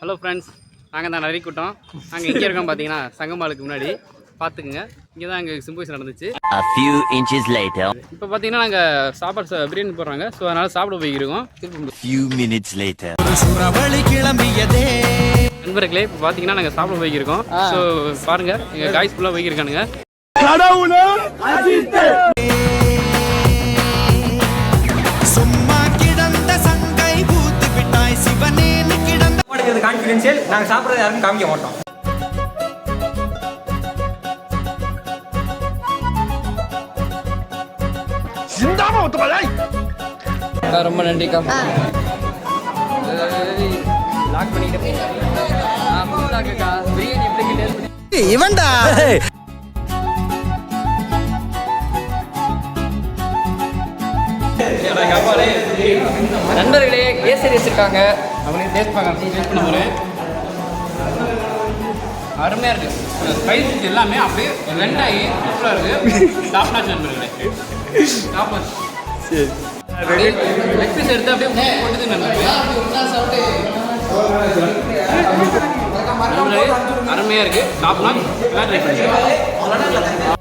Hello friends, நாங்கள் தான் நரிக்கூட்டம். நாங்கள் எங்கே இருக்கோம் பார்த்தீங்கன்னா சங்கமாலுக்கு முன்னாடி பார்த்துக்குங்க. இங்கே தான் எங்கள் சிம்போசியம் நடந்துச்சு. இப்போ பார்த்தீங்கன்னா நாங்கள் சாப்பாடு பிரியாணி போடுறாங்க. ஸோ அதனால் சாப்பிட போய்க்கிறோம். நண்பர்களே, இப்போ பார்த்தீங்கன்னா நாங்கள் சாப்பிட போய்க்கிறோம். ஸோ பாருங்கள், எங்கள் காய்ஸ் ஃபுல்லாக போய்க்கிருக்கானுங்க. கான்ஃபிடென்ஷியல், நாங்கள் சாப்பிட்றது யாருக்கும் காமிக்க மாட்டோம். ரொம்ப நன்றிக்கா. லாக் பண்ணிக்கிட்டு இவன்டா நண்பர்களே, கேசரி வச்சிருக்காங்க. அவனையும் டேஸ்ட் பண்ண போகிறேன். அருமையாக இருக்குது. ஸ்பைசஸ் எல்லாமே அப்படியே வெண்டாகி சூப்பராக இருக்குது. டாப் நாச் நண்பர்களே, டாப் நாச். லெக் பீஸ் எடுத்து அப்படியே போட்டுது நண்பர்களே. அருமையாக இருக்குது. டாப் நாச் ட்ரை பண்ணி